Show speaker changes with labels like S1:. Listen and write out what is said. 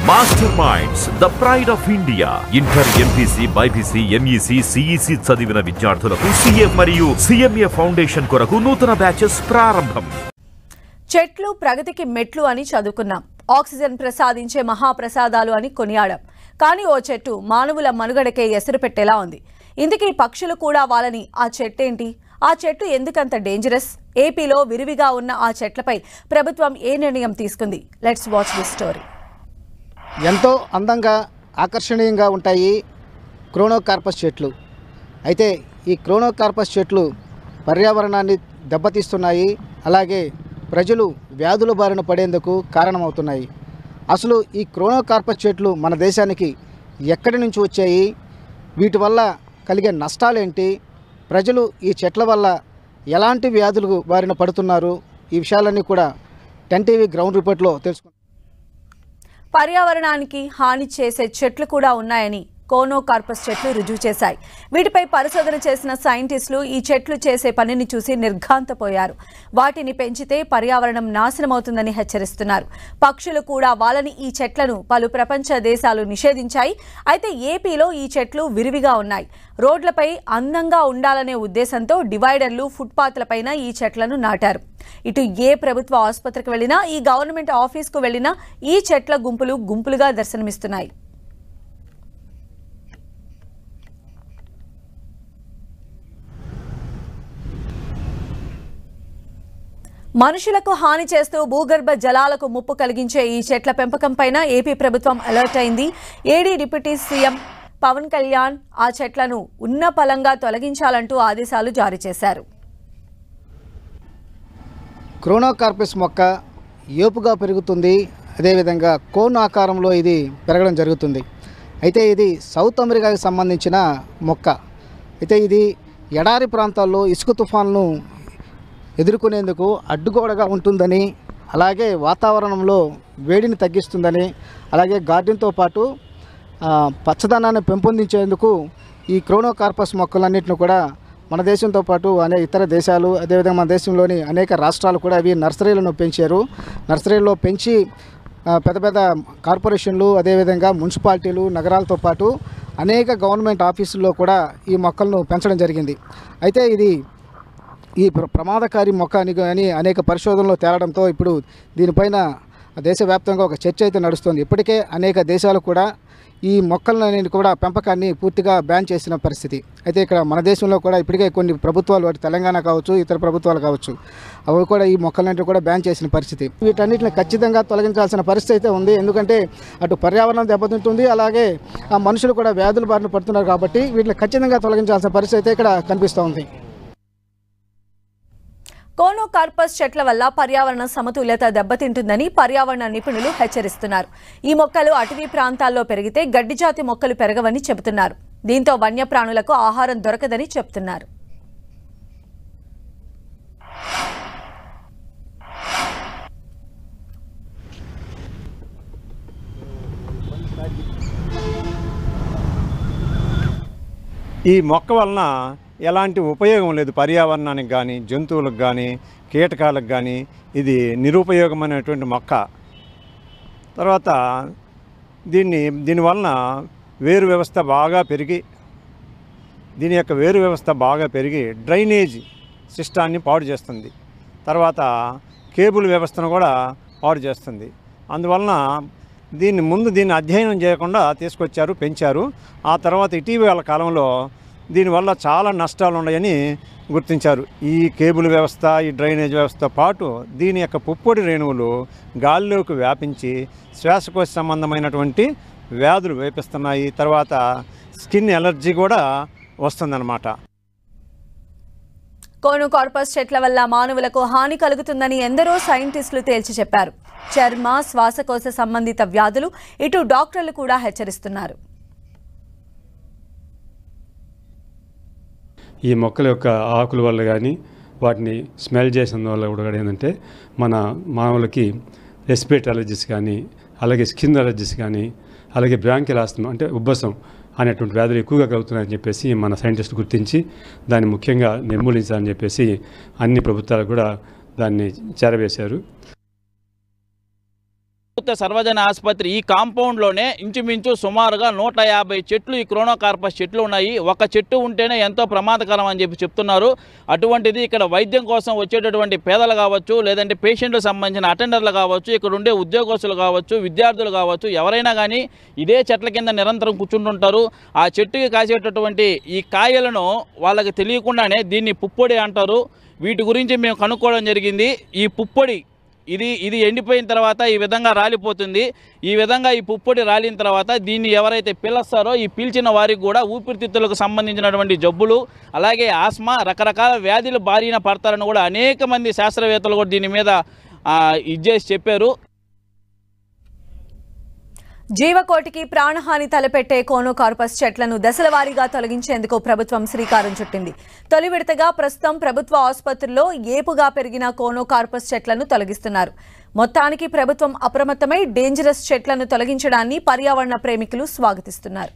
S1: Master minds the pride of India. Inter, MPC, BiPC, MEC, CEC చదివిన విద్యార్థులకు CA మరియు CMA foundation కొరకు నూతన బ్యాచెస్ ప్రారంభం.
S2: చెట్లు ప్రగతికి మెట్లు అని చదువుకున్నాం. ఆక్సిజన్ ప్రసాదించే మహాప్రసాదాలు అని కొనియాడాం. కానీ ఓ చెట్టు మానవుల మనుగడకే ఎసరు పెట్టేలా ఉంది. ఇందుకీ పక్షులు కూడా వాళ్ళని ఆ చెట్టేంటి? ఆ చెట్టు ఎందుకంత డేంజరస్? ఏపీలో విరివిగా ఉన్న ఆ చెట్లపై ప్రభుత్వం ఏ నిర్ణయం తీసుకుంది? Let's watch this story.
S3: ఎంతో అందంగా ఆకర్షణీయంగా ఉంటాయి క్రోనోకార్పస్ చెట్లు. అయితే ఈ క్రోనోకార్పస్ చెట్లు పర్యావరణాన్ని దెబ్బతీస్తున్నాయి, అలాగే ప్రజలు వ్యాధుల బారిన పడేందుకు కారణమవుతున్నాయి. అసలు ఈ క్రోనోకార్పస్ చెట్లు మన దేశానికి ఎక్కడి నుంచి వచ్చాయి? వీటి వల్ల కలిగే నష్టాలేంటి? ప్రజలు ఈ చెట్ల వల్ల ఎలాంటి వ్యాధులు బారిన పడుతున్నారు? ఈ విషయాలన్నీ కూడా 10 టీవీ గ్రౌండ్ రిపోర్ట్లో తెలుసుకుంటాం.
S2: పర్యావరణానికి హాని చేసే చెట్లు కూడా ఉన్నాయని క్రోనోకార్పస్ చెట్లు రుజువు చేశాయి. వీటిపై పరిశోధన చేసిన సైంటిస్టులు ఈ చెట్లు చేసే పనిని చూసి నిర్ఘాంతపోయారు. వాటిని పెంచితే పర్యావరణం నాశనమవుతుందని హెచ్చరిస్తున్నారు. పక్షులు కూడా వాళ్ళని ఈ చెట్లను పలు ప్రపంచ దేశాలు నిషేధించాయి. అయితే ఏపీలో ఈ చెట్లు విరివిగా ఉన్నాయి. రోడ్లపై అందంగా ఉండాలనే ఉద్దేశంతో డివైడర్లు, ఫుట్పాత్లపైన ఈ చెట్లను నాటారు. ఇటు ఏ ప్రభుత్వ ఆసుపత్రికి వెళ్లినా, ఈ గవర్నమెంట్ ఆఫీస్కు వెళ్లినా ఈ చెట్ల గుంపులుగా దర్శనమిస్తున్నాయి. మనుషులకు హాని చేస్తూ భూగర్భ జలాలకు ముప్పు కలిగించే ఈ చెట్ల పెంపకంపైన ఏపీ ప్రభుత్వం అలర్ట్ అయింది. ఏడీ డిప్యూటీ సీఎం పవన్ కళ్యాణ్ ఆ చెట్లను ఉన్నపలంగా తొలగించాలంటూ ఆదేశాలు జారీ చేశారు.
S3: క్రోనోకార్పస్ మొక్క ఏపుగా పెరుగుతుంది, అదేవిధంగా కోన్ ఆకారంలో ఇది పెరగడం జరుగుతుంది. అయితే ఇది సౌత్ అమెరికాకి సంబంధించిన మొక్క. అయితే ఇది ఎడారి ప్రాంతాల్లో ఇసుక తుఫాన్లను ఎదుర్కొనేందుకు అడ్డుగోడగా ఉంటుందని, అలాగే వాతావరణంలో వేడిని తగ్గిస్తుందని, అలాగే గార్డెన్తో పాటు పచ్చదనాన్ని పెంపొందించేందుకు ఈ క్రోనోకార్పస్ మొక్కలన్నింటిని కూడా మన దేశంతో పాటు అనేక ఇతర దేశాలు, అదేవిధంగా మన దేశంలోని అనేక రాష్ట్రాలు కూడా అవి నర్సరీలను పెంచారు. నర్సరీలో పెంచి పెద్ద పెద్ద కార్పొరేషన్లు, అదేవిధంగా మున్సిపాలిటీలు, నగరాలతో పాటు అనేక గవర్నమెంట్ ఆఫీసుల్లో కూడా ఈ మొక్కలను పెంచడం జరిగింది. అయితే ఇది ఈ ప్రమాదకారి మొక్క అని అనేక పరిశోధనలు తేలడంతో ఇప్పుడు దీనిపైన దేశవ్యాప్తంగా ఒక చర్చ అయితే నడుస్తుంది. ఇప్పటికే అనేక దేశాలు కూడా ఈ మొక్కలని కూడా పెంపకాన్ని పూర్తిగా బ్యాన్ చేసిన పరిస్థితి. అయితే ఇక్కడ మన దేశంలో కూడా ఇప్పటికే కొన్ని ప్రభుత్వాలు, వాటి తెలంగాణ కావచ్చు, ఇతర ప్రభుత్వాలు కావచ్చు, అవి కూడా ఈ మొక్కలన్నింటినీ కూడా బ్యాన్ చేసిన పరిస్థితి. వీటన్నిటిని ఖచ్చితంగా తొలగించాల్సిన పరిస్థితి అయితే ఉంది. ఎందుకంటే అటు పర్యావరణం దెబ్బతింటుంది, అలాగే ఆ మనుషులు కూడా వ్యాధుల బారిన పడుతున్నారు. కాబట్టి వీటిని ఖచ్చితంగా తొలగించాల్సిన పరిస్థితి అయితే ఇక్కడ కనిపిస్తూ ఉంది.
S2: క్రోనోకార్పస్ చెట్ల వల్ల పర్యావరణ సమతుల్యత దెబ్బతింటుందని పర్యావరణ నిపుణులు హెచ్చరిస్తున్నారు. ఈ మొక్కలు అటవీ ప్రాంతాల్లో పెరిగితే గడ్డి జాతి మొక్కలు పెరగవని చెబుతున్నారు. దీంతో వన్యప్రాణులకు ఆహారం దొరకదని చెబుతున్నారు.
S4: ఈ మొక్క వలన ఎలాంటి ఉపయోగం లేదు. పర్యావరణానికి కానీ, జంతువులకు కానీ, కీటకాలకు కానీ ఇది నిరుపయోగమైనటువంటి మొక్క. తర్వాత దీనివలన వేరు వ్యవస్థ బాగా పెరిగి, దీని యొక్క వేరు వ్యవస్థ బాగా పెరిగి డ్రైనేజ్ సిస్టాన్ని పాడు చేస్తుంది. తర్వాత కేబుల్ వ్యవస్థను కూడా పాడు చేస్తుంది. అందువలన దీన్ని అధ్యయనం చేయకుండా తీసుకొచ్చారు, పెంచారు. ఆ తర్వాత ఇటీవల కాలంలో దీనివల్ల చాలా నష్టాలు ఉన్నాయని గుర్తించారు. ఈ కేబుల్ వ్యవస్థ, ఈ డ్రైనేజ్ వ్యవస్థతో పాటు దీని యొక్క పుప్పొడి రేణువులు గాలిలోకి వ్యాపించి శ్వాసకోశ సంబంధమైనటువంటి వ్యాధులు వేపిస్తున్నాయి. తర్వాత స్కిన్ ఎలర్జీ కూడా వస్తుందన్నమాట.
S2: క్రోనోకార్పస్ చెట్ల వల్ల మానవులకు హాని కలుగుతుందని ఎందరో సైంటిస్టులు తేల్చి చెప్పారు. చర్మ, శ్వాసకోశ సంబంధిత వ్యాధులు, ఇటు డాక్టర్లు కూడా హెచ్చరిస్తున్నారు.
S5: ఈ మొక్కల యొక్క ఆకుల వల్ల కానీ, వాటిని స్మెల్ చేసిన వల్ల కూడా ఏంటంటే మన మానవులకి రెస్పిరేటరీ అలర్జీస్ కానీ, అలాగే స్కిన్ అలర్జీస్ కానీ, అలాగే బ్రాంకియల్ ఆస్తమా అంటే ఉబ్బసం అనేటువంటి వ్యాధులు ఎక్కువగా కలుగుతున్నాయని చెప్పేసి మన సైంటిస్టులు గుర్తించి దాన్ని ముఖ్యంగా నిర్మూలించాలని చెప్పేసి అన్ని ప్రభుత్వాలు కూడా దాన్ని చేరవేశారు.
S6: సర్వజన ఆసుపత్రి ఈ కాంపౌండ్లోనే ఇంచుమించు సుమారుగా 150 చెట్లు ఈ క్రోనోకార్పస్ చెట్లు ఉన్నాయి. ఒక చెట్టు ఉంటేనే ఎంతో ప్రమాదకరం అని చెప్తున్నారు. అటువంటిది ఇక్కడ వైద్యం కోసం వచ్చేటటువంటి పేదలు కావచ్చు, లేదంటే పేషెంట్లకు సంబంధించిన అటెండర్లు కావచ్చు, ఇక్కడ ఉండే ఉద్యోగస్తులు కావచ్చు, విద్యార్థులు కావచ్చు, ఎవరైనా కానీ ఇదే చెట్ల కింద నిరంతరం కూర్చుంటుంటారు. ఆ చెట్టుకి కాసేటటువంటి ఈ కాయలను వాళ్ళకి తెలియకుండానే దీన్ని పుప్పొడి అంటారు. వీటి గురించి మేము కనుక్కోవడం జరిగింది. ఈ పుప్పొడి ఇది ఎండిపోయిన తర్వాత ఈ విధంగా రాలిపోతుంది. ఈ విధంగా ఈ పుప్పొడి రాలిన తర్వాత దీన్ని ఎవరైతే పీలుస్తారో ఈ పీల్చిన వారికి కూడా ఊపిరితిత్తులకు సంబంధించినటువంటి జబ్బులు, అలాగే ఆస్మా, రకరకాల వ్యాధులు బారిన పడతారని కూడా అనేక మంది శాస్త్రవేత్తలు కూడా దీని మీద ఇచ్చేసి చెప్పారు.
S2: జీవకోటికి ప్రాణహాని తలపెట్టే కోనోకార్పస్ చెట్లను దశలవారీగా తొలగించేందుకు ప్రభుత్వం శ్రీకారం చుట్టింది. తొలి విడతగా ప్రస్తుతం ప్రభుత్వ ఆసుపత్రుల్లో ఏపుగా పెరిగిన కోనోకార్పస్ చెట్లను తొలగిస్తున్నారు. మొత్తానికి ప్రభుత్వం అప్రమత్తమై డేంజరస్ చెట్లను తొలగించడాన్ని పర్యావరణ ప్రేమికులు స్వాగతిస్తున్నారు.